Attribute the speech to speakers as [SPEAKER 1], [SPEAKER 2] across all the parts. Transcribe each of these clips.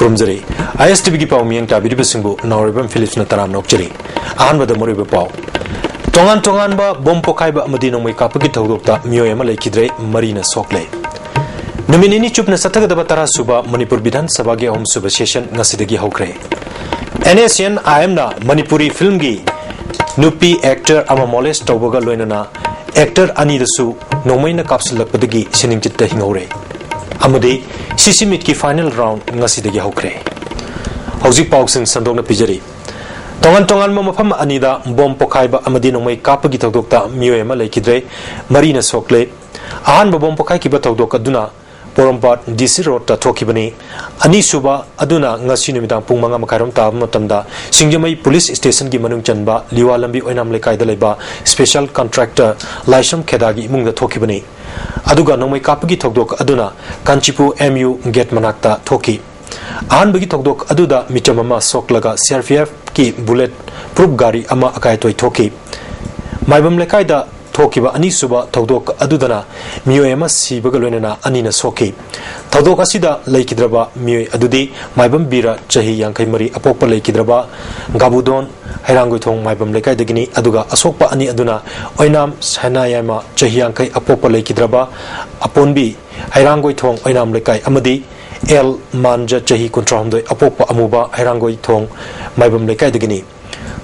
[SPEAKER 1] खुरुमजरी ISTV की पाव मियंग ताबिरिब सिंबु नौरिबम Philips न तराम नोकजरी अहानबद मोरिब पाव तोंगान बा बम पोखाइबा अमदि नोंमै कापगी थौदोक्ता मियोय अमा लेखिद्रे मरीना सोकले नुमिनिनी चुपना सथगदबा तरा सुबा मणिपुर विधान सभा के अहम सुबा सेशन ngasiदगी हौख्रे NACN IM ना मणिपुरी फिल्म की नुपी एक्टर अमा मोलेस तौबगा लोइनना एक्टर अनिदसु नोंमैना कापसलकपदगी सिनिंगचित्ता हिंगौरे अमदि सिसिमिट की फाइनल राउंड ngasiदगी हौख्रे हौजिक पाउसिंग संदोंना पिजरी तोंगान मफम अनिदा बम पोखाइबा अमदि नोंमै कापगी थौदोक्ता मियोय अमा लेखिद्रे मरीना सोकले अहानबा बम पोखाइकिबा थौदोक अदुना पोरमपाट DC रोड ता थोखिबनी अनीसुबा अदुना ngasi numitang pung 5 makairom tab matamda Singjamai police station gi manung chanba liwa lambi oinam lekai da leba special contractor Laisham Khedagi imungda thokibani aduga nomai kapgi thokdok aduna Kanchipu MU gate manakta thoki ahanbagi thokdok aduda michamama soklaga CRPF ki bullet proof gari ama akai toi thoki maibam lekai da थोकिबा अनीसुबा थौदोक अदुदना मियोय अमा सिबगा लोइनना अनीना सोकी थौदोक असिदा लेकिद्रबा मियोय अदुदी माइबम बीरा चही यांखै मरी अपोकपा लेकिद्रबा गाबुदोन हैरांगोइथोंग माइबम लेकाइदगिनी अदुगा अशोकपा अनी अदुना ओइनाम सनायामा चही यांखै अपोकपा लेकिद्रबा अपोनबी हैरांगोइथोंग ओइनाम लेकाइ अमदी L मानजा चही कुंट्राहमदोय अपोकपा अमुबा हैरांगोइथोंग माइबम लेकाइदगिनी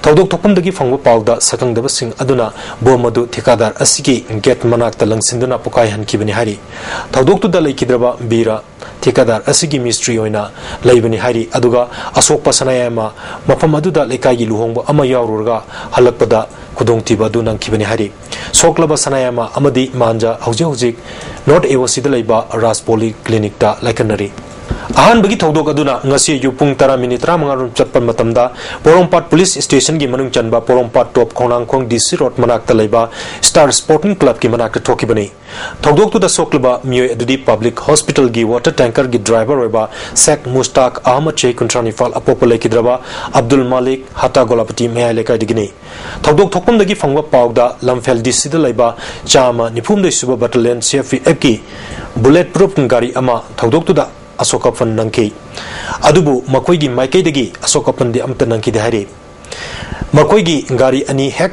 [SPEAKER 1] थौदोक थोपमदगी फंगबा पाउदा सकंगदबा सिंग अदुना बोमदु ठेकादार असिगी gate मनाक्ता लंगसिंदुना पुकाय हनकिबनि हारि थौदोक तुदा लेकिद्रबा बीरा ठेकादार असिगी mystery ओइना लैबनि हारि अदुगा अशोक पसनायामा मफम अदुदा लेकाइगी लुहोंबा अमा यावरुरगा हलकपदा खुदोंतिबा दु नंकिबनि हारि सोकलबा सनायामा अमदि मांजा हौजिक नॉर्थ एवोसिदा लैबा राजपोली क्लिनिकता लाइकनरी अहानबगी थौदोक अदुना ngasi युपुंग 10 मिनिट 35 चटपन मतमदा पोरोमपाट पुलिस स्टेशन की मनुंग चनबा Porompat top Khongnangkhong DC road मनाक्ता लैबा स्टार स्पोर्टिंग क्लब की मनाक्ता थोकिबनी थौदोक तुदा सोकलबा मियोय अदुदी पब्लिक हॉस्पिटल की वाटर टैंकर की ड्राइवर ओइबा शेख मुस्ताक अहमद शेख कुंट्रानिफाल अपोप लेकिद्रबा अब्दुल मालिक हता गोलापति मेय लेकाइदगिनी थौदोक थोकमदगी फंगबा पाउदा लमफेल DC दा लैबा चामा निफुमदै सुबा बटालियन CFF की बुलेट प्रूफ गाड़ी अमा थौदोक तुदा अशोकपन नंकी अदुबु मकोइगी माइकैदगी अशोकपन दि अमत नंकी दहारी मकोइगी गाड़ी अनि हेक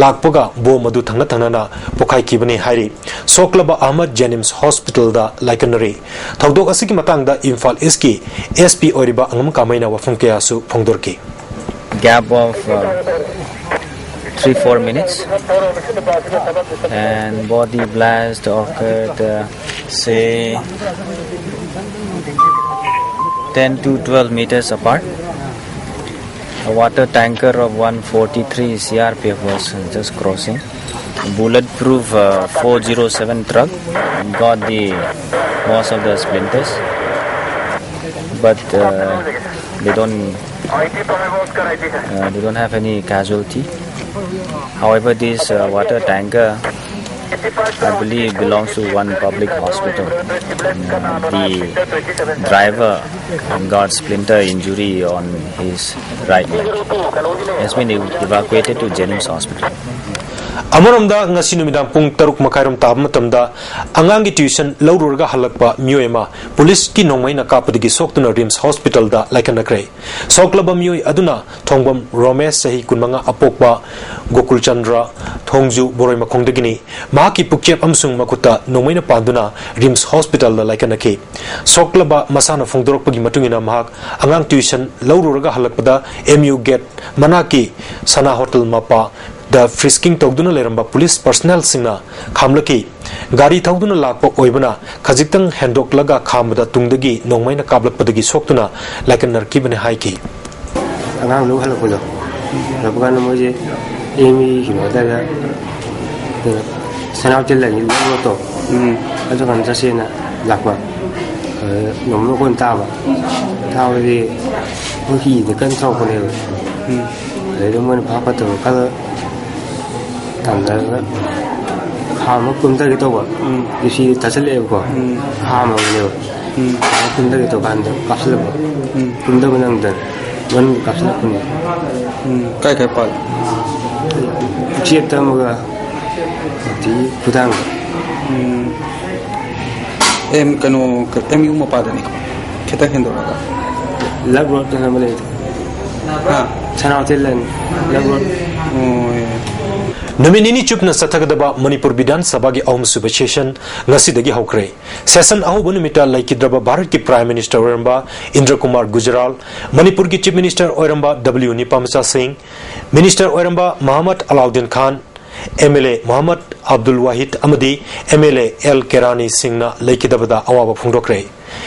[SPEAKER 1] लाकपगा बो मधु थंगना थंगना पोखाई किबनी हारी सोकलबा अहमद जेनिम्स हॉस्पिटल दा लाइकनरी थौदोक असिगी मतंगदा इम्फाल ईस्ट की SP ओरिबा Angam कामैना वफुं कयासु फोंगदोरकी
[SPEAKER 2] gap of 3-4 minutes and body blast occurred say 10 to 12 meters apart. A water tanker of 143 CRPF was just crossing. Bulletproof 407 truck got the most of the splinters, but they don't have any casualty. However, this water tanker, I believe, belongs to one public hospital. The driver got splinter injury on his right leg. He has been evacuated to Jennings Hospital.
[SPEAKER 1] अमरमदा ngasi numidang pung 6 makairom tab matamda angang gi tuition lawrurga halakpa mioyema police ki nongmai na kapadigi soktuna rims hospital da laikanakre soklaba mioi aduna thongbam romesh sahi kunmanga apokpa gokul chandra thongju boroi makhongdagini ma ki pukchep amsung makuta nongmai na panduna rims hospital da laikanake soklaba masana phongdorokpagi matungina mahak angang tuition lawrurga halakpada MU gate manaki sana hotel mapa the frisking togduna leramba police personnel singna khamlaki gari togduna lakpa oibana khajiktang hendok laga khamda tungdagi nongmaina kablakpadagi soktuna laikanar kibane haiki
[SPEAKER 3] angang lu halako lo rabgan moje emi himada ga sanau jella ni lo to ajo kan jasena lakwa nomlo kon ta ba taw di ho hi de kan so ko le le mon pa pa to ka tanda hama kumda gitu gua isi tasle gua hama gitu kumda gitu kan kapsul kumda menang dan one kapsul pun
[SPEAKER 4] काय काय पाल
[SPEAKER 3] चिता मगा di pudang
[SPEAKER 4] em kanu em yung mapada ni kita hendo ka
[SPEAKER 3] lắc rốt cho nó lên channel trên lên lắc rốt
[SPEAKER 1] Nominini chupna sathagdaba Manipur Bidhan Sabha gi Aum Suba session ngasidagi hokre session ahu numita laikidraba Bharat ki Prime Minister Oramba Indra Kumar Gujral Manipur ki Chief Minister Oramba W Nipamcha Singh Minister Oramba Muhammad Alauddin Khan MLA Muhammad Abdul Wahid Amadi MLA L Kerani Singh na laikidabada awaba phungdokre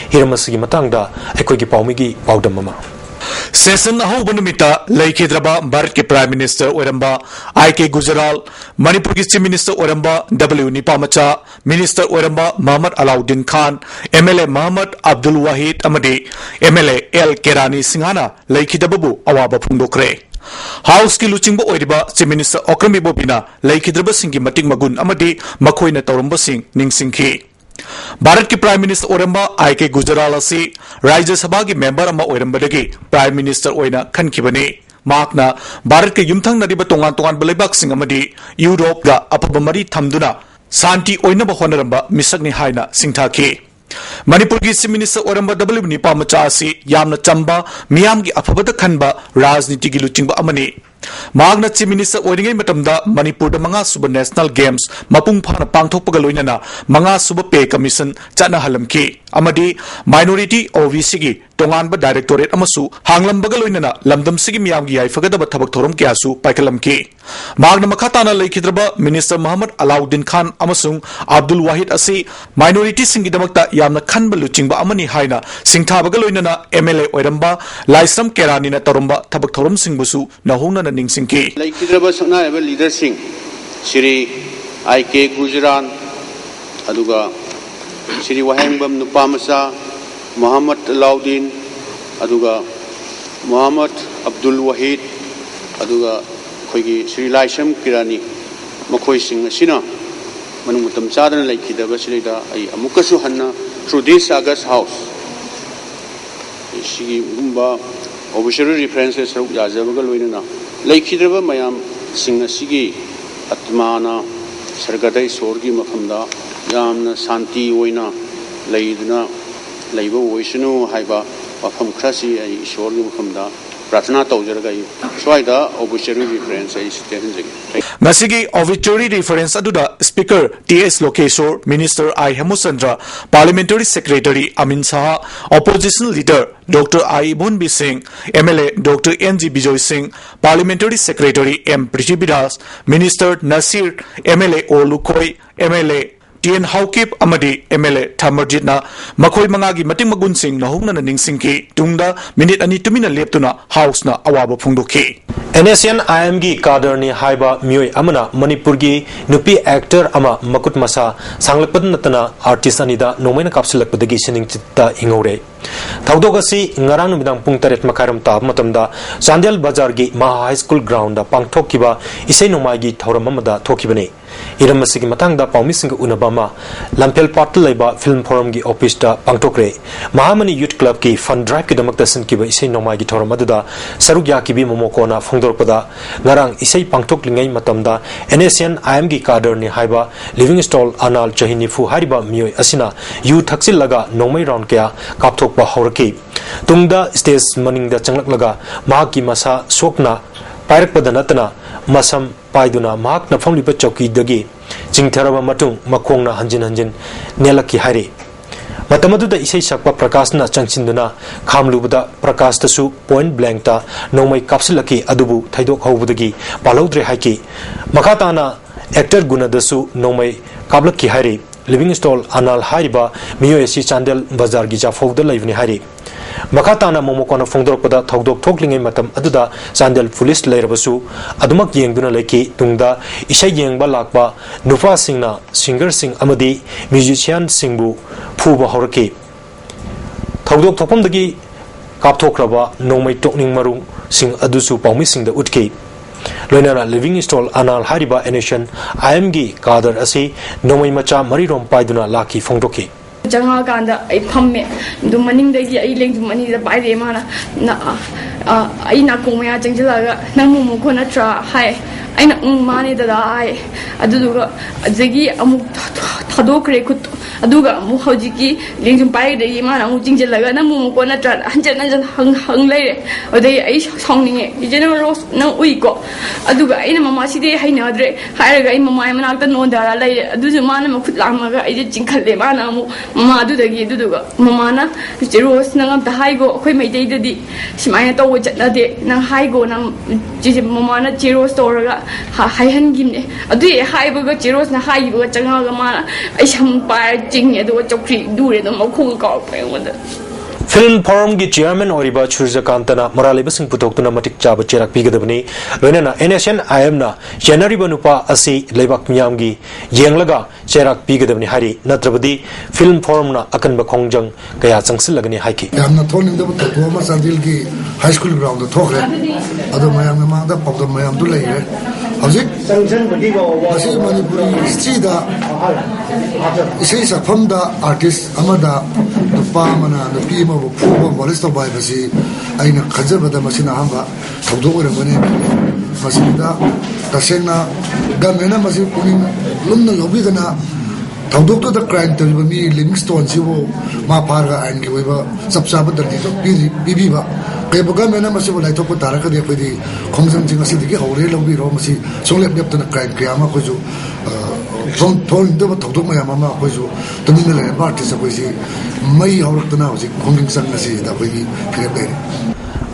[SPEAKER 1] hiramasi matangda aikoi gi paumigi paudam mama Session ahu numita laikidraba Bharat ki Prime Minister Oramba IK Gujral Manipur ki Chief Minister Oramba W Nipamcha Minister Oramba Muhammad Alauddin Khan MLA Muhammad Abdul Wahid Amadi MLA L Kerani Singhana laikidababu awaba phungdokre House ki luchingba oiriba Chief Minister Okrami Bobina laikidraba singi mating magun amadi makhoina tawramba sing ningsingki Bharat ki Prime Minister Oramba IK Gujral asi Rajya Sabha ki member ama oirambadagi Prime Minister oina khankibani Makna Bharat ki yumthang nadiba tongan balibak sing amadi Europe ga apabamari thamduna Santi oina ba honaramba misakni haina singthaki Manipur ki Chief Minister Oramba W Nipamcha asi yamna chamba miyam ki afabada khanba rajniti ki luchingba amani Magna Chief Minister oiringai matamda Manipur da manga suba National Games mapung phana pangthokpaga loinana manga suba pay commission chana halamki amadi minority OBC gi tonganba directorate amasu hanglambaga loinana lamdam sigi miyam gi yaifagada thabak thorom kyasu paikalamki Magna makhatana laikhidraba Minister Muhammad Alauddin Khan amasung Abdul Wahid asi minority singi damakta yamna khanba luchingba amani haina singthabaga loinana MLA oiramba Laisram Kerani na taromba thabak thorom singbusu nahungna ningsingki
[SPEAKER 5] laikidraba saknareba leader sing Shri IK Gujral aduga Shri Wahengbam Nupamcha Muhammad Alauddin aduga Muhammad Abdul Wahid aduga khoigi Shri Laisram Kerani makhoi sing asina manung mutam chadana laikidaba silida ai amukasu hanna through this August House shigi gumba observer references saruk yajabaga loinana laikidraba mayam sing asigi atmana sargadai sorgi mafamda yamna santi oina leidna leiba oisunu haiba mafam khrasi ai sorgi mafamda प्रार्थना तौजरगाई स्वाइदा obituary reference ai statement
[SPEAKER 1] Nasigi obituary reference aduda speaker TS Lokeshwar Minister I Hemusandra Parliamentary Secretary Amin Shah Opposition Leader Dr. I Ibonbi Singh MLA Dr. NG Bijoy Singh Parliamentary Secretary M Prithvidas Minister Nasir MLA Olukhoi MLA TN Haukip Amadi MLA Thamarjit na makhoi mangagi mating magun sing nahungna na ningsingki tungda minute ani tumina leptuna house na awaba phungdokhi NSN IM gi kader ni haiba mioi amana Manipur gi nupi actor ama makut masa sanglakpad natana artist anida nomaina kapsilakpadagi sining chitta ingore thawdogasi ngarang numidang pung 8 makaram ta matamda Chandel Bazar gi Maha High School ground da pangthokkiba isai nomai gi thoram amada thokibani iramasi gi matangda paumising unabama Lampel Patel laiba film forum gi office da pangthokre Mahamani Youth Club ki fund drive ki damakta sinkiba isai nomai gi thoram adada sarugya ki bi momokona phungdorpada ngarang isai pangthoklingai matamda NSN IM gi kader ni haiba living stall anal chahini fu hariba mioi asina yu thaksil laga nomai round kya kapthok ba horki tungda stage maning da changlak ma ki masa sokna pairak padanatna masam paiduna mak na famli pa chauki dagi chingtharaba matung makongna hanjin nelaki hari matamadu da isai sakpa prakashna changchinduna khamlubada prakash tasu point blank ta nomai kapsilaki adubu thaidok hobudagi palaudre haiki makhatana actor guna dasu nomai kablaki hari living stall anal hariba miyoesi Chandel Bazar gi jafawda laivni hari makhatana momokona phongdorpada thaudok thoklingai matam aduda Chandel police leirabasu adumak yengduna leki tungda isai yengba lakba nufa singna singer sing amadi musician singbu phuba horaki thaudok thopamdagi kapthokraba nomai tokning marung sing adusu paumi singda utki loinana living stall anal hariba nation IMG kader asi nomai macha marirom paiduna laki phongdoki
[SPEAKER 6] janga kanda ai phamme du maning dagi ai leng du mani da bai re mana na ai na ko mya changjala ga nang mu ko na tra hai aina mane da ai aduga adagi amuk thadokre khut aduga mu hojiki lingjum pai de mana mu jingjelaga na mu ko na tra hanjan hang lai adai ai songninge ijena ros na ui ko aduga aina mama side haina adre hairaga ai mama manakta no dara lai aduju mana ma khut lamaga ai jingkhalle mana mu mama adudagi aduga mama na ros na ngam ta haigo khoi mai dei dadi simai to wajna de na haigo na ji mama na ros toraga hai han gimne adu haibaga ros na haibaga changaga mana ai sam pa jing edu chokri dure no makhung ka pe wada
[SPEAKER 1] Film Forum gi chairman Oriba Churjakantana Moraliba Singh Putoktuna Matik Chaba Cherak Pigadabni Loinana NSN IM na January Banupa Asi Lebak Miyam gi Yenglaga Cherak Pigadabni Hari Natrabadi Film Forum na Akan Bakongjang Kaya Changsilagani Haiki
[SPEAKER 7] Yamna Toning the Toma Sandil gi High School ground the Tokre Ado Mayam Manda Pop the Mayam Dulay Howzik Asi Manipuri history da Isi sa from the artist Amada the Pamana the Pima Fuba Molesta by Basi Aina Kazabada Masina Hamba Taudur Mane Masida Tasena Gamena Masi Punin Lumna Lobigana Taudur the crime to me Livingstone Sivo Ma Parga and Giva Subsaba Bibiba Kebuga Mena Masivo Laito Taraka de Pedi Komsan City or Lobi Romasi so let me up to the crime Kayama Kuzu from Told the Tokuma Mama Kuzu to the artist of Wisi May or the now Konging Sanasi that we create.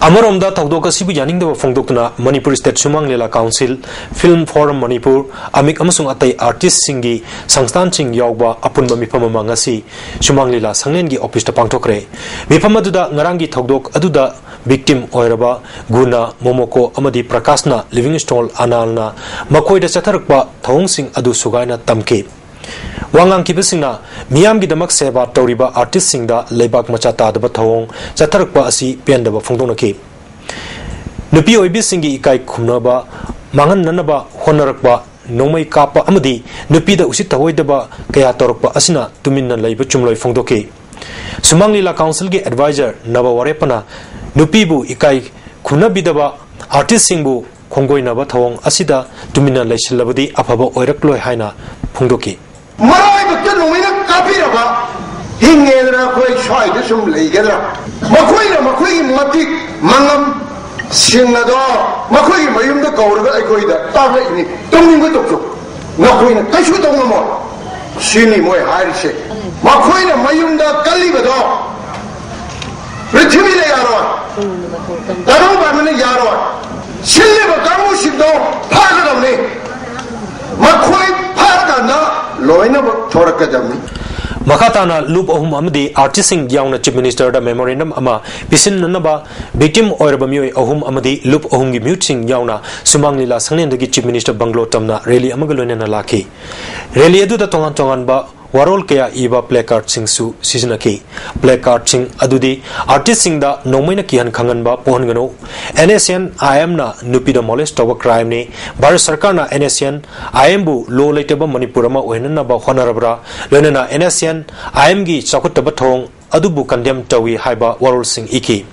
[SPEAKER 1] Amaromda Taudoka Sibu Yaning the Fongdokna Manipur State Sumang Lela Council Film Forum Manipur Amik Amasung Atay Artist Singi Sangstan Sing Yauba Apunba Mipama Mangasi Sumang Lela Sangengi Office Pangtokre Mipamaduda Narangi Taudok Aduda Victim Oiraba Guna Momoko Amadi Prakasna Livingstone Analna Makoida Satarakba Thong Sing Adu Sugaina Tamke Wangang Kibisina Miam Gidamak Seba Toriba Artist Singda Lebak Machata the Batong Satarakba Asi Piandaba Fongdonaki Nupi Oibisingi Ikai Kumnaba Mangan Nanaba Honarakba Nomai Kapa Amadi Nupi the Usita Hoidaba Kaya Torpa Asina Tumina Labor Chumloi Fongdoki Sumang Lila Council Gi Advisor Naba Warepana Nupibu Ikai Kunabidaba Artist Singbu Kongoi Naba Thong Asida Tumina Laishilabadi Apaba Oirakloi Haina Fongdoki
[SPEAKER 8] Marai betul nomina kapira ba hingera koi shoi de sum leigera makoi mati mangam sinado makoi mayum da kauraga aikoi da tabe ini tongning go tokso makoi na kashu tongmo sini moi harise makoi na mayum da kalli bado prithvi le yaro daro ba mane yaro sille ba kamu sido phaga damne makoi phaga na Loina Toraka Jami Makatana Loop Ohum Amadi Artisting Yauna Chief Minister da Memorandum Ama Pisin Nanaba Victim Oirabamui Ohum Amadi Loop Ohungi Muting Yauna Sumanglila Sanendagi Chief Minister Banglo Tamna Rally Amagalona Laki Rally Edu the Tongan Tonganba Warol Kaya Iba Placard Sing Su Seasonaki Placard Sing Adudi Artisting da Nomaina Kihan Kanganba Pohangano NSN IM na Nupida Molest Tower Crime ni Bar Sarkana NSN IMbu Low Lateba Manipurama Wenanaba Honorabra Lenana NSN IMgi Chakutabatong Adubu Condemn Tawi Haiba Warol Sing Iki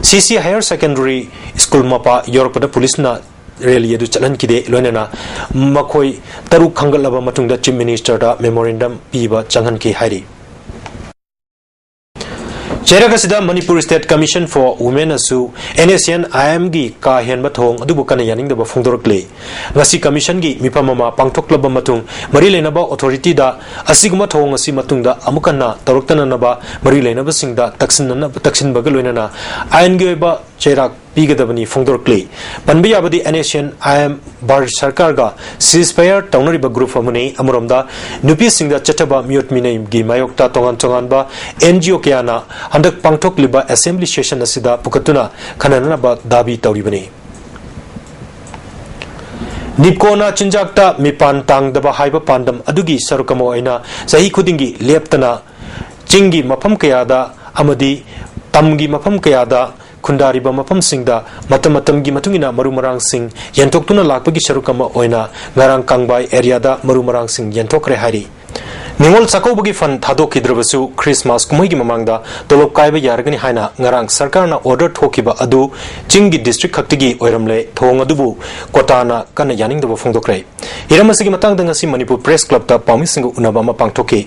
[SPEAKER 8] CC Higher Secondary School Mapa Europe Police na Rally Edu Chalan Kide Lonena Makoi Taru Kangalaba Matunda Chief Minister da Memorandum Piba Changan Ki Hari Cheragasida Manipur State Commission for Women Asu NSN IMG Ka Hen Bathong Adubu Kana Yaning da Fongdorkle Ngasi Commission gi Mipamama Pangtoklaba Matung Marilenaba Authority da Asiguma Thong Asi Matungda Amukana Taruktana Naba Marilenaba Singda Taksin Bagaloinana ING Cherak Pigadabani Fongdorkle Panbiyabadi NSN IM Bar Sarkarga Ceasefire Taunariba Group Amune Amuromda Nupi Singda Chataba Mute Mine Gi Mayokta Tongan Ba NGO Kiana Handak Pangtok Liba Assembly Session Asida Pukatuna Kananaba Dabi Tauribani Nipkona Chinjakta Mipan Tang Daba Haiba Pandam Adugi Sarukamo Aina Sahi Kudingi Leptana Chingi Mapam Kayada Amadi Tamgi Mapam Kayada Kundari Mapam Singda Matamatam Gimatungina Marumarang Sing Yantokuna Lakpagi Sharukama Oina Narang Kangbai area da Marumarang Sing Yantokre Hari
[SPEAKER 1] Ningol चाकौबगी फन थादोखिद्रबसु Christmas कुमैगी ममांगदा तोलोब कायबा यारगनि हायना ngarang सरकारना ऑर्डर थोखिबा अदु चिंगी डिस्ट्रिक्ट खक्तिगी ओइरमले थोंग अदुबु कोटाना कन यानिंगदबो फोंदोक्रे हिरमसिगी मतंगदा ngasi मणिपुर प्रेस क्लब ता पामिसिंग उनबा मा पांगथोके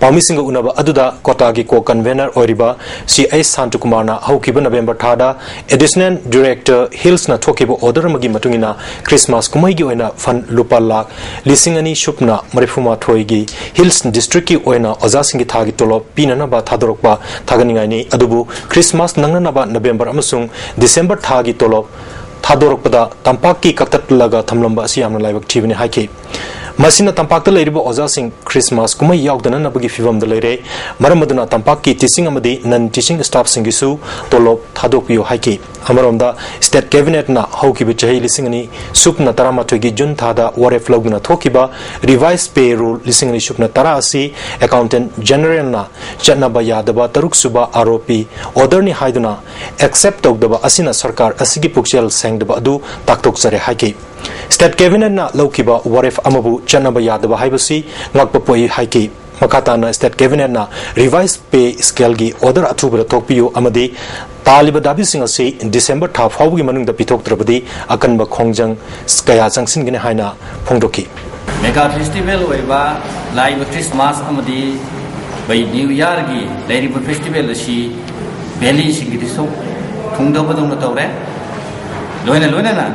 [SPEAKER 1] पामिसिंग उनबा अदुदा कोटागी को कन्वेनर ओइरिबा सीआई शांतकुमारना हौकिबा नवेंबर थादा एडिशनल डायरेक्टर हिल्स ना थोकिबो ऑर्डर मगी मतुंगिना क्रिसमस कुमैगी ओइना फन लुपा लाख लिसिंगनी शुपना मरिफुमा थोइगी हिल्स डिस्ट्रिक्ट की ओइना ओजासिंगी थागी तोलोब पिननबा थादोरकबा थागनिगाइनी अदुबु क्रिसमस नंगनबा नवेंबर अमसुंग दिसंबर थागी तोलोब थादोरकपदा तंपाकी कक्तलगा थमलंबा असि यामना लाइबक थिबनि हाइके मसिना तंपाकता लेरिबो ओजासिंग क्रिसमस कुमै यावदननबगी फिवमदा लेरे मरमदना तंपाकी टीचिंग अमदी नन टीचिंग स्टाफ सिंगिसु तोलोब थादोकपियो हाइके अमरोमदा स्टेट कैबिनेट ना हौकिबि चही लिसिंगनी सुपना तरामाथोगी जुन थादा वरेफ लौगना थोकिबा रिवाइज पे रूल लिसिंगनी सुपना तरा असि अकाउंटेंट जनरल ना चटनबा यादबा तरुक सुबा आरोपी ऑर्डरनी हाइदुना एक्सेप्ट तौदबा असिना सरकार असिगी पुक्चेल सेंगदबा अदु ताक्तोकचरे हाइके स्टेट कैबिनेट ना लौकिबा वरेफ अमबु चटनबा यादबा हाइबसी ngakpapoi हाइके मखाताना स्टेट कैबिनेट ना रिवाइज पे स्केल की ऑर्डर अथुबरा थोकपियो अमदी तालिबा दाबिसिंग असि दिसंबर था फावगी मनुंगदा पिथोकत्रबदी अकनबा खोंजंग कया जंगसिनगिने हाइना फोंदोकी
[SPEAKER 9] मेगा फेस्टिवल ओइबा लाइव क्रिसमस अमदी बै न्यू ईयर की लाइव फेस्टिवल असि वैली सिंगिदिसो थुंगदबदोंग तौरे लोइना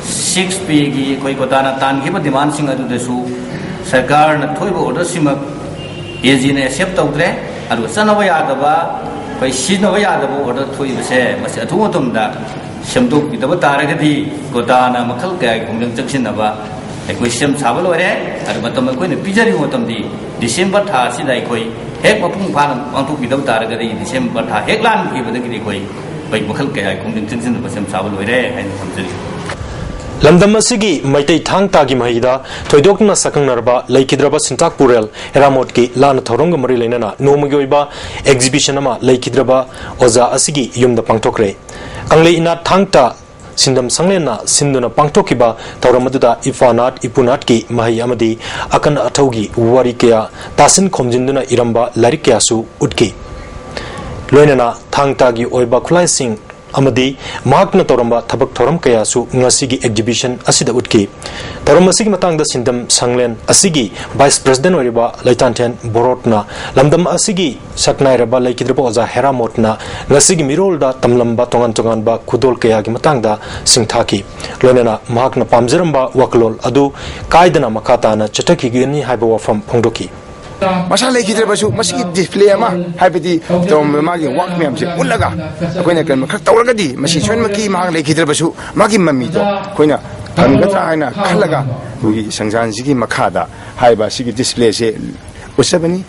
[SPEAKER 9] 6 पे की कोई कोताना तानगिबा डिमांड सिंग अदुदसु सरकार न थोइबो ऑर्डर सिमक एजी ने एक्सेप्ट तौद्रे अरु सनबा यादबा कोई सिनबा यादबा ऑर्डर थोइबसे मसे अथुमतुमदा सेमदोक बिदबा तारगदी कोताना मखल काय खुंजंग चक्सिनबा कोई सेम साबल ओरे अरु मतम कोइने पिजरि मतमदी डिसेंबर था सिदाइ कोई हेक मपुंग फान अंतु बिदबा तारगदी डिसेंबर था हेक लान बिबदगी कोई बै मखल काय खुंजंग चक्सिनबा सेम साबल ओरे हाइन समजरि
[SPEAKER 1] लमदम असिगी मैतै थांग तागी महिदा थोइदोकना सकंगनरबा लैकिद्रबा सिंताक पुरेल एरामोट की लान थौरंग मरि लेनना नोमगी ओइबा एग्जिबिशन अमा लैकिद्रबा ओजा असिगी युमदा पांगथोकरे कंगले इना थांगता सिंदम संगलेना सिंदुना पांगथोकिबा थौरमदुदा इफानाट इपुनाट की महि अमदी अकन अथौगी वारी कया तासिन खोमजिंदुना इरंबा लारिक कयासु उटकी लोइनना थांगतागी ओइबा खुलाइसिंग अमदी महाकना तौरंबा थबक थौरम कयासु ngasiगी एग्जिबिशन असिदा उटकी तौरम असिगी मतंगदा सिंदम संगलेन असिगी वाइस प्रेसिडेंट ओरिबा लैतानथेन बोरोटना लमदम असिगी सकनाइरबा लैकिद्रबा ओजा हेरामोटना ngasiगी मिरोलदा तमलंबा तोंगन तोंगनबा खुदोल कयागी मतंगदा सिंगथाकी लोनेना महाकना पामजरंबा वकलोल अदु कायदना मखाताना चटकीगिनी हाइबा वफम फोंदोकी
[SPEAKER 10] मसा लेखिद्रबसु मसिगी डिस्प्ले अमा हाइबदी तोम मागी वाक मैम से उल्लगा अखोइना कन खक तौरगदी मसि सोनमकी माग लेखिद्रबसु मागी मम्मी तो अखोइना फनगत्रा हाइना खलगा हुगी संजानसिगी मखादा हाइबा सिगी डिस्प्ले से उसबनी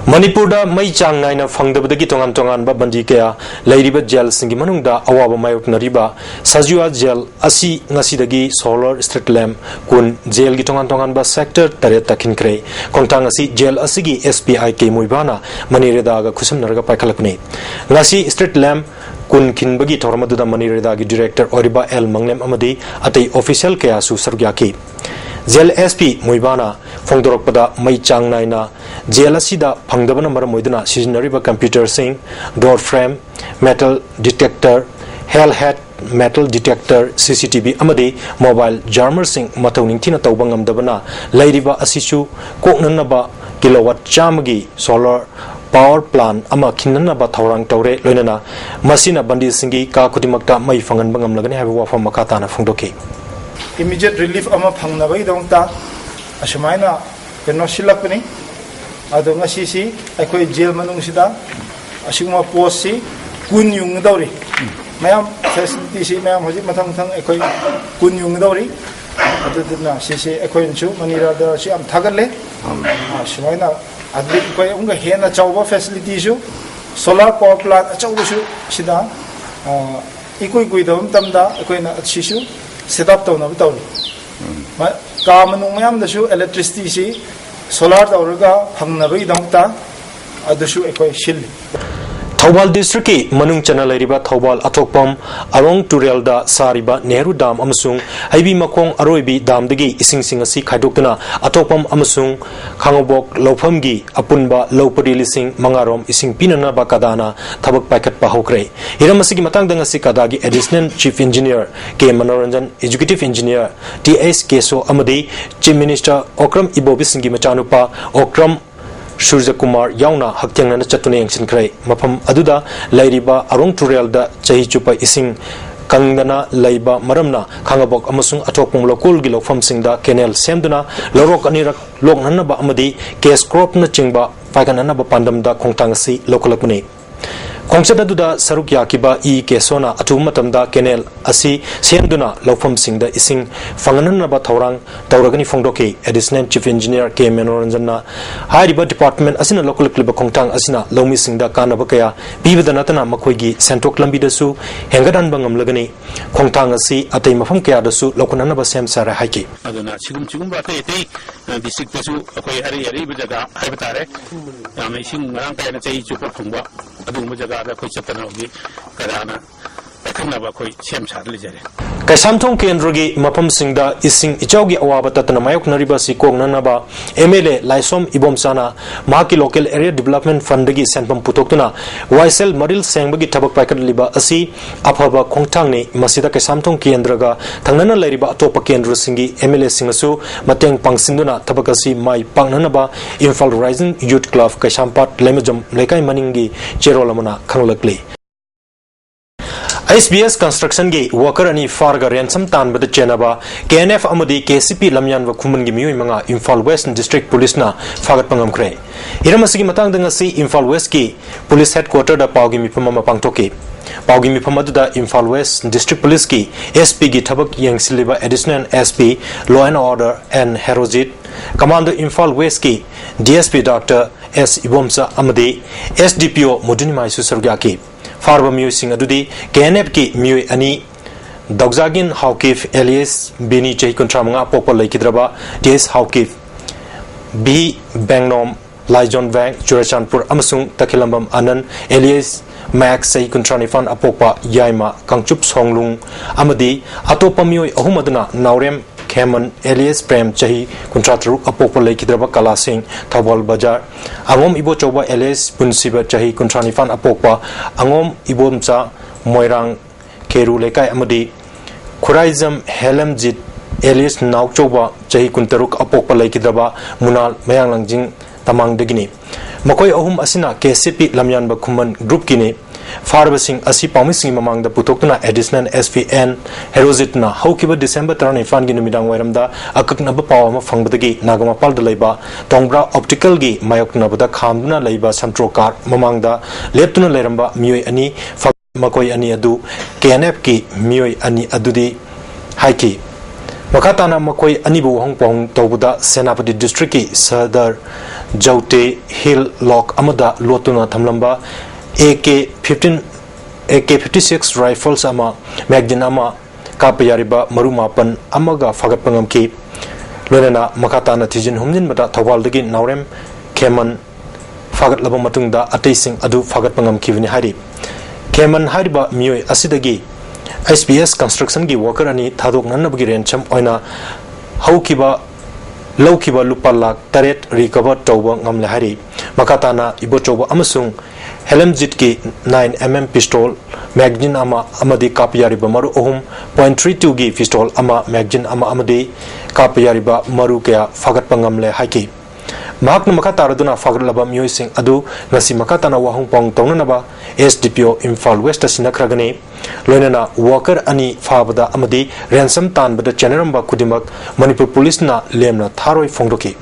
[SPEAKER 1] मणिपुरदा मई चांग नाइना फंगदबदगी तोंगान तोंगान बा बंदी कया लैरिबा जेल सिंगी मनुंगदा अवाबा मायोकनरिबा सजुआ जेल असि ngasiदगी सोलर स्ट्रीट लैम्प कुन जेल की तोंगान तोंगान बा सेक्टर तरे तखिनख्रे कोंगतांग असि जेल असिगी एसपीआई के मुइबाना मनिरेदागा खुसमनरगा पाइखलकने ngasi स्ट्रीट लैम्प कुन खिनबगी थोरमदुदा मनिरेदागी डायरेक्टर ओरिबा एल मंगलेम अमदी अतै ऑफिशियल कयासु सरग्याकी जेल एसपी मुइबाना फोंदोरकपदा मई चांग नाइना जेल असिदा फंगदबना मरम मोइदना सिजनरिबा कंप्यूटर सिंग डोर फ्रेम मेटल डिटेक्टर हेल हेड मेटल डिटेक्टर सीसीटीवी अमदी मोबाइल जार्मर सिंग मथौनिंगथिना तौबा ngamdabana लैरिबा असिसु कोकननबा किलोवाट चामगी सोलर पावर प्लांट अमा खिन्ननबा थौरांग तौरे लोइनना मसिना बंदी सिंगी का खुदिमक्ता मई फंगनबा ngamlagani हाइबा वाफम मखाताना फोंदोके
[SPEAKER 11] immediate relief ama phangnabai dongta ashumaina keno silakpani ado ngasi si aikoi jail manung sida asigma post si kun yung dawri mayam facility si mayam hoji mathang thang aikoi kun yung dawri ado dina si aikoi chu manira da si am thagalle ashumaina adli koi unga hena chawba facility su solar power plant achawbu su sida ikoi dom tamda aikoi na sisu set up tawna tawri ka manung mayam da su electricity si solar tawraga phangnabai dongta adushu ekoi shil
[SPEAKER 1] Thoubal district की मनुंग चना लेरिबा थौबाल अथोकपम अरोंग टुरेलदा सारिबा नेहरू डाम अमसुंग हाइबी मखोंग अरोइबी दामदगी इसिंग सिंग असि खाइदोक्तुना अथोकपम अमसुंग खांगबोक लौफमगी अपुनबा लौपरी लिसिंग मंगारोम इसिंग पिननाबा कदाना थबक पाइखटपा हौक्रे Hiram असिगी मतंगदंग असि कदागी additional chief engineer के मनोरंजन educative engineer TS केसो अमदी chief minister Okram इबोबिसिंगी मचानुपा Okram Surya Kumar याउना हक्तियांगना चतुने यंगसिनख्रे मफम अदुदा लैरिबा Arong टुरेलदा चही चुपा इसिंग कंगदना लैबा मरमना खांगबोक अमसुंग अथोकपुंग लोकुलगी लोफमसिंगदा kennel सेमदुना लौरोक अनिरक लोकननबा अमदी case क्रॉपना चिंगबा फाइगननबा पांडमदा खोंगतांगसी लोकलकपुनी खोंगचत अदुदा सरुक याकिबा ई केसोना अथुमतमदा kennel असि सेमदुना लौफमसिंगदा इसिंग फंगननबा थौरांग तौरगनी फोंगदोके एडिशनल चीफ इंजीनियर के मनोरंजनना हाइरिबा डिपार्टमेंट असिना लोकलक्लिबा खोंगतांग असिना लौमिसिंगदा कानबा कया पीबदा नतना मखोइगी सेंट्रोक लंबिदसु हेंगदानबा ngamlagani खोंगतांग असि अतै मफम कयादसु लोकननबा सेम सारा हाइकी
[SPEAKER 12] अदुना सिगुम अतै अतै डिस्ट्रिक्टसु अखोइ हरि हरि जगह हाइबा तारे यामै सिंग ngरang kaina chei chupa phungba अदुम जगह अखोइ चतनोगी कदाना खनबा अखोइ सेम सादलि जरे
[SPEAKER 1] कैसामथोंग केंद्रगी मफम सिंगदा इसिंग इचाउगी अवाबा ततना मायोकनरिबा सि कोगननबा एमएलए लाइसोम इबोमसाना माकी लोकल एरिया डेवलपमेंट फंडगी सेंपम पुतोक्तुना वाइसेल मरिल सेंगबगी थबक पाइकटलिबा असि अफबा खोंगथांगनि मसिदा कैसामथोंग केंद्रगा थंगनना लैरिबा अतोपा केंद्र सिंगी एमएलए सिंगसु मतेंग पांगसिंदुना थबक असि माइ पांगननबा Imphal rising youth club कैसामपाट लेमजम लेकाई मनिंगी चेरोलमना खंगलकली SBS construction gi worker ani farga ransom tan bad chenaba KNF amadi KCP lamyan wa khuman gi mioi manga Imphal West district police na fagat pangam kre iramasi gi matang danga si Imphal West ki police headquarter da pawgi mi phamama pangtoke pawgi mi phamadu da Imphal West district police ki SP gi thabak yang siliba additional SP law and order and herojit commander Imphal West ki DSP Dr S Ibomsa amadi SDPO Mudunimai Susarga ki फारबा म्यूसिंग अदुदी KNF की म्यूई अनि दगजागिन हाउकिफ alias बिनी चही कुंट्रामंगा पोपल लैकिद्रबा DS हाउकिफ B बेंगनोम लाइजोन वैंग चुरचानपुर अमसुंग तखिलंबम आनंद alias max चही कुंट्रानिफान अपोपा Yaima कंगचुप सोंगलुंग अमदी अतोपा म्यूई अहुमदना नावरेम Kheman alias प्रेम चही कुंट्रातरुक अपोपल लैकिद्रबा कला सिंह थौबाल बाजार अंगोम इबो चौबा alias पुनसिबा चही कुंट्रानिफान अपोपा अंगोम इबोमचा मोइरांग केरु लेकाय अमदी खुराइजम हेलमजित एलियस नाउचौबा चही कुंतरुक अपोपा लैकिद्रबा मुनाल मयांगलंजिंग तमांगदगिनी मकोय अहुम असिना KCP लमयानबा खुमन ग्रुप किने फारबसिंग असि पामिसिंग ममांग दा पुतोक्तुना एडिशनल SPN हेरोजितना हौकिबा डिसेंबर 31 गी नुमिदांग वैरमदा अककनबा पावमा फंगबदगी नागमापाल द लैबा तोंगब्रा ऑप्टिकल गी मायोकनबदा खामदुना लैबा संट्रोकार ममांगदा लेप्तुना लैरमबा मियोय अनि मकोय अनि अदु KNF की मियोय अनि अदुदी हाइकी मखाताना मकोय अनिबु होंगपोंग तौबदा सेनापति डिस्ट्रिक्ट की सदर जौते हिल lock अमदा लोतुना थमलंबा AK-56 rifles ama magazine ama kapayariba maru mapan amaga fagat pangam ki lonena makata na thijin humjin bata thawal dagi naurem keman fagat laba matung da atei sing adu fagat pangam ki vini hari keman hariba mioi asidagi SBS construction gi worker ani thadok nanna bagi ransom oina haukiba lawkiba lupa lak taret recover tawba ngamle hari makata na ibo tawba amasung हेलमजिट की 9mm pistol magazine अमा अमदी कापयारिबा मरु ओहुम .32 गी pistol अमा magazine अमा अमदी कापयारिबा मरु कया फागत पंगमले हाइकी महाकन मखा तारदुना फागलबा म्यूसिंग अदु ngasi makatana wahung pong tongnaba SDPO Imphal West sinakhragani loinana worker ani fabada amadi ransom tanbada generamba kudimak Manipur police na lemna tharoi fongdoki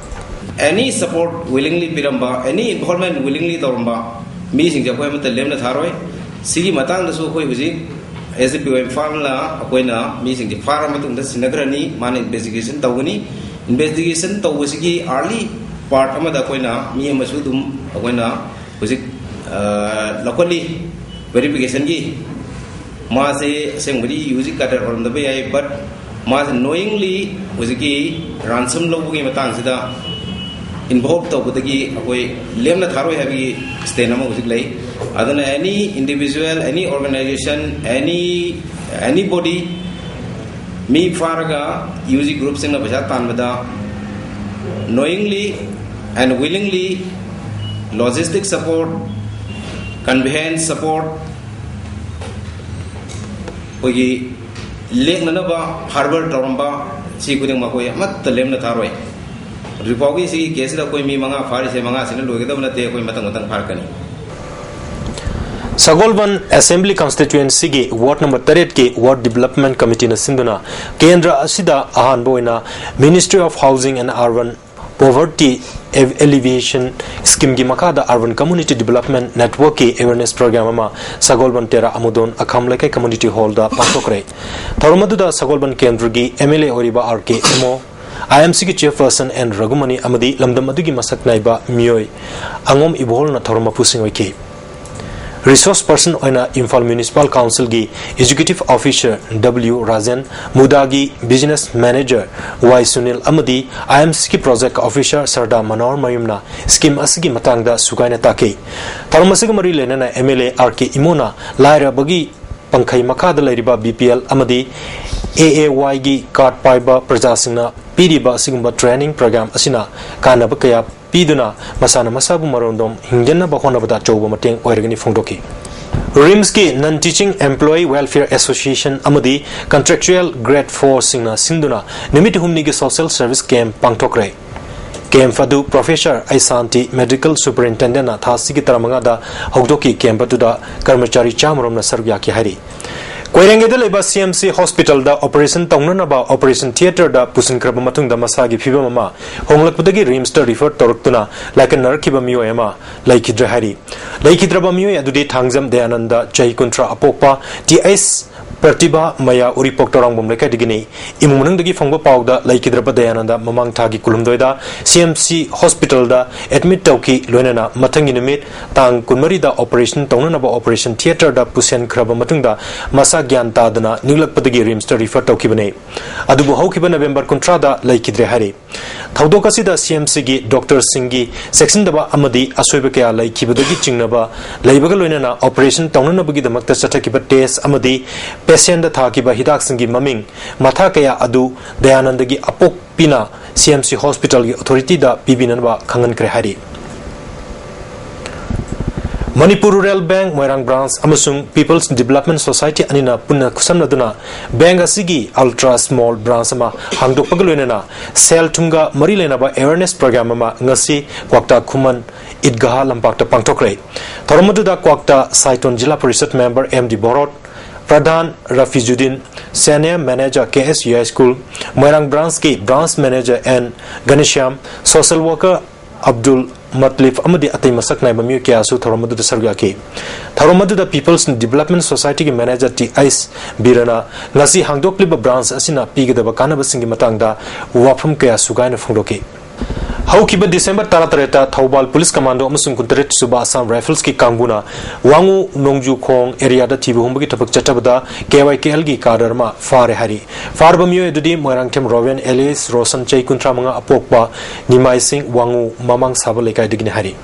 [SPEAKER 13] any support willingly piramba any involvement willingly toramba मीसिंग जब कोई मतलब Lemna थारोई सिगी Matang दसु कोई बुझी SDPO Imphal ला कोई ना मीसिंग जब farm Matang दस नगरनी माने इन्वेस्टिगेशन तवगनी इन्वेस्टिगेशन तवगसिगी अर्ली पार्ट अमदा कोई ना मी मसुदुम कोई ना बुझी लोकली वेरिफिकेशन की माँ से सेंगबरी यूजिंग कटर और अंदर भी आई बट माँ से knowingly बुझी की ransom लोगों की मतंग सिदा involved tawbadagi akoi lemna tharoi habi stand ama hujik lai adana any individual any organization anybody me faraga UG group singna baja tanbada knowingly and willingly logistic support conveyance support ogi lekna ba harbor toramba si kuding makoi mat lemna tharoi Ripogi si case da koi mi manga fari se manga sine loge da nate koi matang farkani
[SPEAKER 1] Sagolban Assembly Constituency ki Ward number 38 ki Ward Development Committee na sinduna Kendra asida ahan boina Ministry of Housing and Urban Poverty Alleviation Scheme ki makada Urban Community Development Network ki awareness program ama Sagolban Tera Amudon Akamleke Community Hall da pantokre Tharumadu da Sagolban Kendra gi MLA Oriba RK Emo IMC ki chairperson and Ragumani amadi lamdam adugi masak naiba mioi angom ibol na thorma pusing oike resource person oina Imphal Municipal Council gi executive officer W Rajan Mudagi business manager Y Sunil amadi IMC ki project officer Sarda Manor Mayumna scheme asigi matangda sugaina take thormasig mari lenana MLA RK Imona laira bagi Pankhai Makada Lairiba BPL Amadi AAY gi card paiba Prajasingna Piriba Sigumba training program Asina Kana Bakaya Piduna Masana Masabu Marondom Hingena Bahona Bada Choba Mateng Oirgani Fondoki Rimski Non-Teaching Employee Welfare Association Amadi Contractual Grade 4 Singna Sinduna Nimit Humnigi Social Service Camp Pangtokre Camp Fadu Professor Aisanti Medical Superintendent Thasiki Taramangada Hogdoki Camp Batuda Karmachari Chamrom Nasargyaki Hari Koirengeda leba CMC Hospital da Operation Taunanaba Operation Theater da Pusin Kraba Matungda Masagi Fiba Mama Honglakpudagi Rimster refer Toruktuna like a Narkiba Mioema Laikidra Hari Laikidraba Mio Adudi Tangzam Deananda Jai Kuntra Apopa TS Pertiba Maya Uripok Torang Bumleka Digini Imunandagi Fongo Pauda Laikidraba Deananda Mamang Tagi Kulumdoida CMC Hospital da Admit Tauki Luenana Matanginimit Tang Kunmari da Operation Taunanaba Operation Theater da Pusen Kraba Matungda Masa Gyanta Dana Nilak Padagi Rimster refer Taukibane Adubu Hokiba November Contrada Laikidre Hari Taudokasida CMC gi Dr. Singhi Section Daba Amadi Aswebakea Laikibadagi Chingnaba Laibagaluena Operation Taunanabagi the Makta Satakiba Test Amadi Patient the Takiba Hidak Singi Maming Matakaya Adu Dayanandagi Apok Pina CMC Hospital Authority da Bibinanba Kangan Krehari Manipur Rural Bank Moirang Branch Amasung People's Development Society Anina Punna Kusanaduna Bank Asigi Ultra Small Branch Ama Hangdo Pagaluena Sel Tunga Marilenaba Awareness Program Ama Ngasi Kwakta Kuman Idgaha Lampakta Pangtokre Thoramaduda Kwakta Saiton Jila Parisat Member MD Borot Pradhan Rafizuddin Senior Manager KSUI School Moirang Branch Ki Branch Manager and Ganesham Social Worker Abdul Matlif Amadi Atay Masak Naiba Miu Kiasu Tharamadu Sargaki Tharamadu the People's Development Society ki Manager T Ice Birana Ngasi Hangdok Liba Branch Asina Pigada Bakana Basingi Matangda Wapam Kaya Sugaina Fundoki Haukiba December Taratareta Taubal Police Commando Amasung Kuntaret Suba Assam Rifles ki Kanguna Wangu Nongju Kong area da TV Humbagi Tapak Chatabada KYKL gi Kadarma Fare Hari Farbamio Edudi Moirangkem Rowan Elias Rosan Chay Kuntramanga Apokpa Nimai Singh Wangu Mamang Sabaleka Digni Hari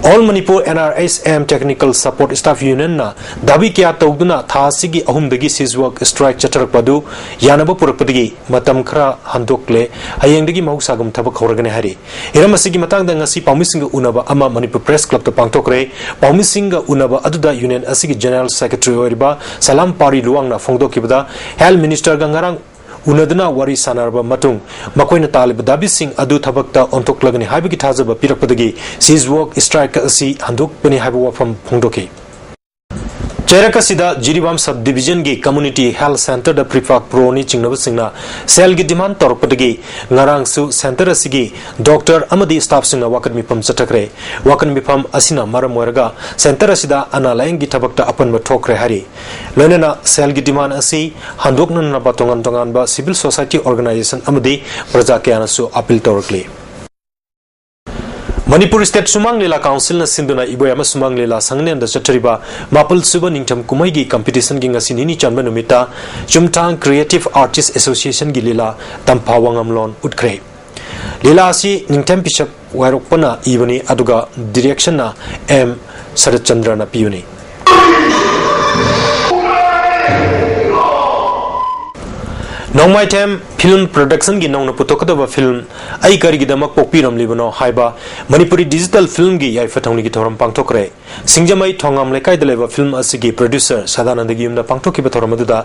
[SPEAKER 1] All Manipur NRSM Technical Support Staff Union na Dabi Kya Togduna Thasigi Ahumdagi Sizwork Strike Chatarapadu Yanaba Purapadi Matam Kra Handokle Hayangdagi Mausagum Tabak Horagane Hari Iramasigi Matang Ngasi Paumisinga Unaba Ama Manipur Press Club to Pangtokre Paumisinga Unaba Aduda Union Asigi General Secretary Oriba Salam Pari Luang na Fongdokibada Health Minister Gangarang Unadana Wari Sanarba Matung Makoina Talib Dabi Singh Adu Tabakta Ontok Lagani Habiki Tazaba Pirakpadagi Sizwork Strike Asi Handuk Pani Habawa from Pongdoki Cherakasida Jiribam Subdivision gi Community Health Center da Prifak Proni Chingnaba Singna Sel gi demand Torpadagi Ngarang Su Center Asigi Doctor Amadi Staff Singna Wakan Mipam Satakre Wakan Mipam Asina Maramoraga Center Asida Analayang gi Tabakta Apan Matokre Hari Lenena Sel gi demand Asi Handuk Nana Batongan Tongan ba Civil Society Organization Amadi Prajakayana Su Apil Torkli Manipur State Sumang Lila Council na Sinduna Iboyama Sumang Lila Sangnen da Chatariba Mapul Suba Ningtam Kumaigi competition gi ngasinini chanba numita Chumtang Creative Artists Association gi lila Tampawangamlon Utkre लीला असी Ningthem पिशप वायरोपना इबनी अदुगा direction ना M शरद चंद्र ना पियुनी नौमाइथेम film production की noun पुथोकदब film आई करिगिदमक पोकपीरम लिबनो हाइबा Manipuri digital film की याइफथौनी की थौरम पांगथोकरे सिंगजमई थोंगाम लेकाइद लेबा film असिगी producer Sadanand की युमदा पांगथोकिबा थौरम अदुदा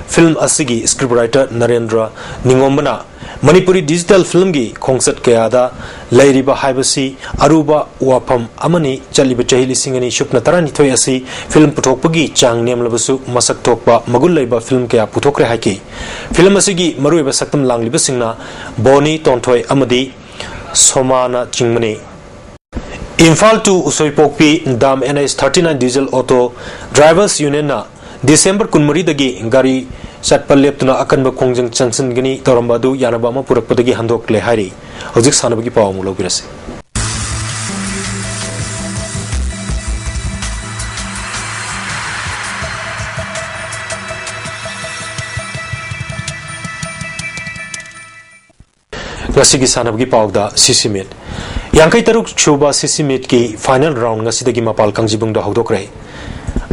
[SPEAKER 1] फिल्म असिगी स्क्रिप्ट राइटर नरेंद्र निंगोमबना मणिपुरी डिजिटल फिल्म की खोंगसत कयादा लैरिबा हाइबसी अरुबा वाफम अमनी चलिबा चही लिसिंग अनि सुपना तरानिथोय असि फिल्म पुथोकपगी चांग नेमलबसु मसक थोकपा मगुल लैबा फिल्म कया पुथोकरे हाइकी फिल्म असिगी मरुइबा सक्तम लांगलिबसिंगना बोनी तोंथोय अमदी सोमाना चिंगमनी इम्फाल टू उसोइपोकपी दाम NS 39 diesel auto drivers union ना दिसंबर 19 दगी गाड़ी चटपल लेप्तुना अकनब खोंजंग चंसनगनी तौरंबादु यानबामा पुरकपदगी हंदोकले हारी हौजिक सानबगी पाव मु लौबिरसे ngasi sanabgi pawda sisimit yangkai taruk chuba sisimit ki final round ngasi dagi mapal kangjibung da hawdokre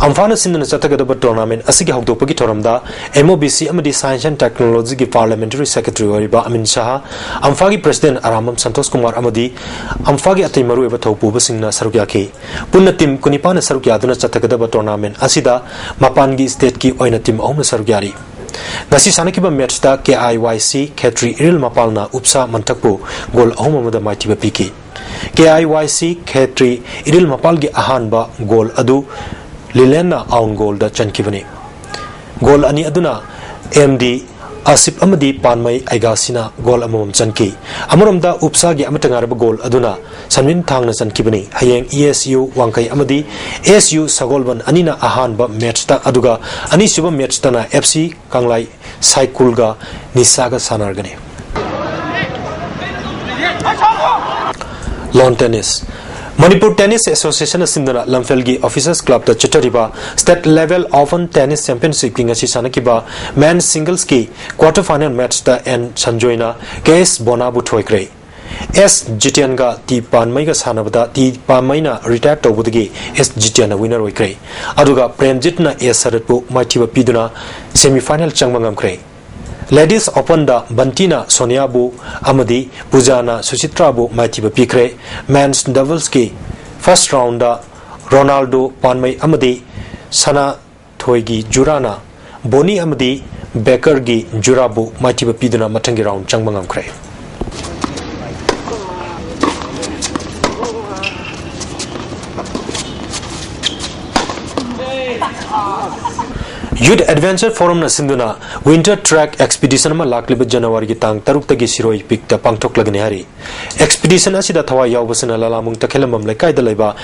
[SPEAKER 1] amfana sindana chatagada tournament asigi hawdokpagi thoramda MOBC amadi science and technology ki parliamentary secretary wariba Amin Shah amfagi president Aramam Santosh Kumar amadi amfagi atai maru eba thopu basingna sarukya ki punna team kunipana sarukya aduna chatagada tournament asida mapangi state ki oina team ahum sarukyari ngasi sanakiba match ta KIYC Khetri Iril Mapalna upsa mantakpu gol ahum amada maitiba piki KIYC Khetri Iril Mapal gi ahanba gol adu Lilena aun gol da chankibani gol ani aduna MD Asip amadi panmai aigasina gol amam chanki amoromda upsa gi amatangarba gol aduna sanmin thangna chankibani hayeng ESU wangkai amadi ASU sagolban anina ahanba match ta aduga ani suba match ta na FC kanglai cycle ga nisaga sanargani lawn tennis Manipur Tennis Association Sindana Lamfelgi Officers Club the Chitariba State Level Open Tennis Championship King Sanakiba Men's Singles Ki Quarter Final Match the and Sanjoina KS Bonabu Toykre S Jitianga T Panmaiga Sanabada T Pamaina retired over the S Jitiana winner Wikre Aduga Premjitna S Saratpu Maitiba Piduna Semi-Final Changmangam Kre Ladies Open da Bantina Soniabu Amadi Pujana Suchitrabu Maitiba Pikre Men's Doubles ki First round da Ronaldo Panmai Amadi Sana Thoigi Jurana Boni Amadi Becker gi Jurabu Maitiba Piduna Matangi round Changmangam Kre Youth Adventure Forum na sinduna Winter Track Expedition ma lakliba January gi tang taruk tagi siroi pik ta pangthok lagni hari Expedition asida thawa yawbasana lalamung takhelamam laikai da laiba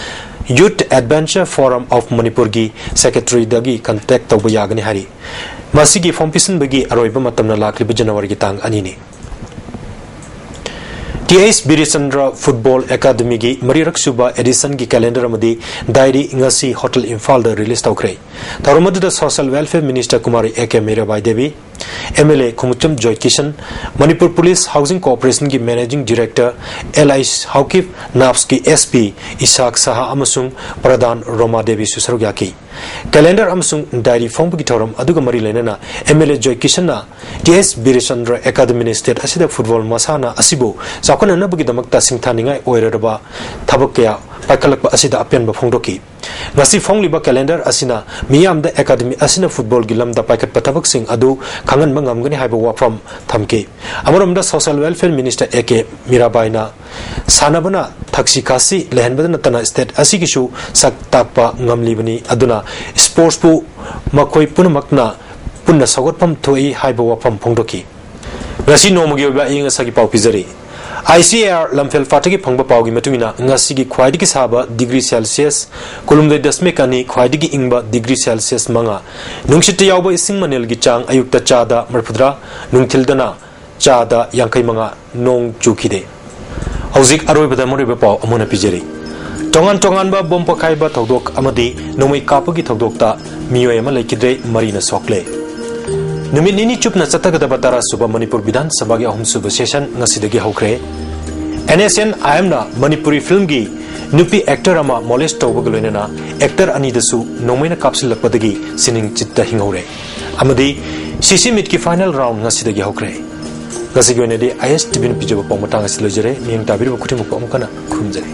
[SPEAKER 1] Youth Adventure Forum of Manipur gi Secretary dagi contact tawba yagni hari masigi form pisan bagi aroiba matamna lakliba January gi tang anini TS Birichandra Football Academy gi Marirak Suba edition gi calendar amadi diary ngasi Hotel Imphal da release tawkre tarumadu da Social Welfare Minister Kumari AK Mirabai Devi MLA Khumucham Joy Kishan Manipur Police Housing Corporation gi Managing Director LIS Haukif Naps ki SP Ishak Saha amasung Pradhan Roma Devi Susarugyaki calendar amasung diary form gi thoram aduga mari lenana MLA Joy Kishan na TS Birichandra Academy State asida football masana asibo sakona nabagi damakta singthaningai oiraraba thabakya pakalakpa asida apian ba phongdoki ngasi phongliba calendar asina miyam da academy asina football gilam da paikat pathabak sing adu khangan mangamgani haiba wa from thamke amoram da Social Welfare Minister AK Mirabai na sanabana thaksi kasi lehenbadana tana state asigishu sak takpa ngamlibani aduna sports pu makoi punamakna punna sagotpam thoi haiba wa from phongdoki ngasi nomugi ba inga sagi pau pizari ICAR Lamphel Fataki Pangba Paugi Matuna Ngasigi Quaidiki Saba degree Celsius Kolumde Dasmekani Quaidiki Ingba degree Celsius Manga Nungshiti Yauba Ising Manil Gichang Ayukta Chada Marpudra Nungtildana Chada Yankai Manga Nong Chukide Hauzik Arobada Moriba Amona Pijeri Tongan Tonganba Bompakaiba Togdok Amadi Nomi Kapagi Togdokta Mioema Lakidre Marina Sokle नुमित निनी चुपना चतगदब तरा सुबह मणिपुर विधान सभा की अहम सुबह session ngasiदagi हौखरे NSN IM na Manipuri film gi nupi actor ama molest tawbag loinana actor ani dasu nomaina kapsilakpadagi sining chitta hingore amadi CC meet ki final round ngasidagi hokre ngasigonedi IS tibin pijaba pawmatang asilojere miyang tabir bakhuti mukpam kana khumjare